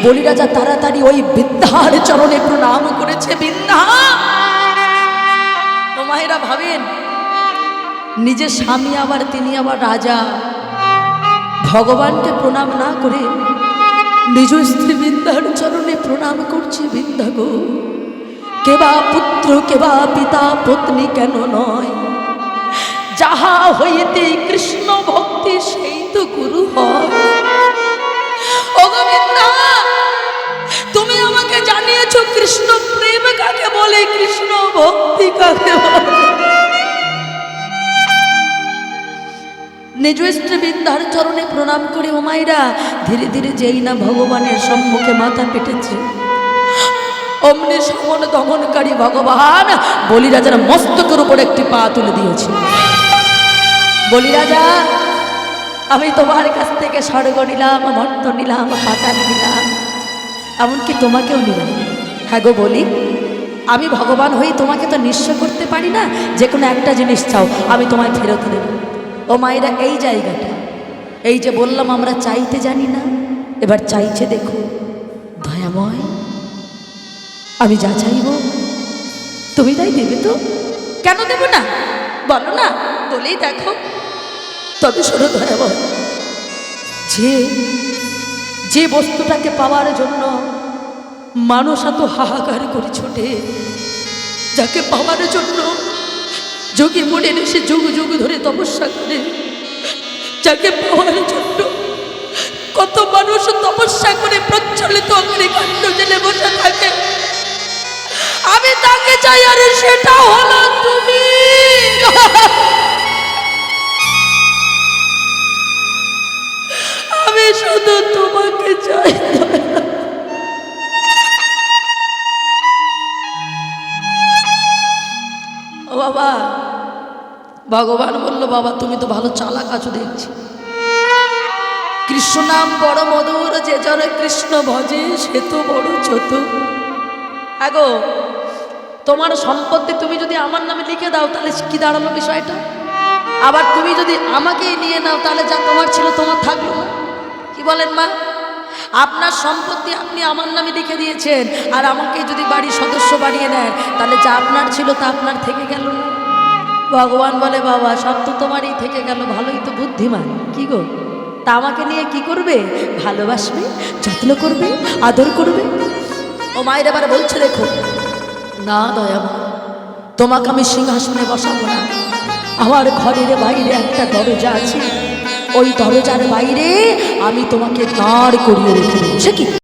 বলিরাজা তাড়াতাড়ি ওই বিন্ধ্যার চরণে প্রণাম করেছে। বিন্ধ্যা, ও মায়েরা ভাবেন, নিজের স্বামী আবার তিনি আবার রাজা, ভগবানকে প্রণাম না করে নিজ স্ত্রী বিন্ধ্যার চরণে প্রণাম করছে। বিন্ধ্যা গো, কেবা পুত্র কেবা পিতা পত্নী কেন নয়, যাহা হইতে কৃষ্ণ ভক্তি সেই তো গুরু হয়। ও গোবিন্দা, তুমি আমাকে জানিয়েছো কৃষ্ণ প্রেম কাকে বলে, কৃষ্ণ ভক্তি কাকে বলে। নিজ স্ত্রী বিন্ধ্যার চরণে প্রণাম করে ও মায়েরা ধীরে ধীরে যেই না ভগবানের সম্মুখে মাথা পেটেছে, অমনি সমন দমনকারী ভগবান বলিরাজার মস্তকের উপর একটি পা তুলে দিয়েছে। বলিরাজা, আমি তোমার কাছ থেকে স্বর্গ নিলাম, মর্ত নিলাম, পাতাল নিলাম, এমনকি তোমাকেও নিলাম। হ্যাঁ গো বলি, আমি ভগবান হই তোমাকে তো নিঃস্ব করতে পারি না, যে কোনো একটা জিনিস চাও আমি তোমায় ফেরত দেব। ও মায়েরা, এই জায়গাটা, এই যে বললাম আমরা চাইতে জানি না, এবার চাইছে দেখো। দয়াময়, আমি যা চাইব তুমি তাই দেবে তো? কেন দেব না বলো না, বলেই দেখো। তবে শোনো দয়াময়, যে বস্তুটাকে পাওয়ার জন্য মানুষ এত হাহাকার করে ছোটে, যাকে পাওয়ার জন্য যোগী মনে এসে যুগ যুগ ধরে তপস্যা করে, যাকে পাওয়ার জন্য কত মানুষ তপস্যা করে প্রচলিত অগ্নিকাণ্ড জেলে বসে থাকে, আমি তাকে চাই, আর সেটা হলো তুমি। আমি শুধু তোমাকে চাই। ও বাবা, ভগবান বলল, বাবা তুমি তো ভালো চালাক আছো দেখছি, কৃষ্ণ নাম বড় মধুর, যে জন কৃষ্ণ ভজে সে তো বড় চতুর। আগো, তোমার সম্পত্তি তুমি যদি আমার নামে লিখে দাও তাহলে কি দাঁড়ালো বিষয়টা? আবার তুমি যদি আমাকেই নিয়ে নাও তাহলে যা তোমার ছিল তোমার থাকলো না। কি বলেন মা? আপনার সম্পত্তি আপনি আমার নামে লিখে দিয়েছেন, আর আমাকে যদি বাড়ির সদস্য বানিয়ে নেন তাহলে যা আপনার ছিল তা আপনার থেকে গেল না। ভগবান বলে, বাবা সব তো তোমারই থেকে গেল, ভালোই তো বুদ্ধিমান। কি গো, তা আমাকে নিয়ে কি করবে? ভালোবাসবে, যত্ন করবে, আদর করবে। ও মায়ের এবার বলছে, দেখো না দয়াময়, তোমাকে আমি সিংহাসনে বসাবো না। আমার ঘরের বাইরে একটা দরজা আছে, ওই দরজার বাইরে আমি তোমাকে দাঁড় করিয়ে রেখে দেবো। সে কি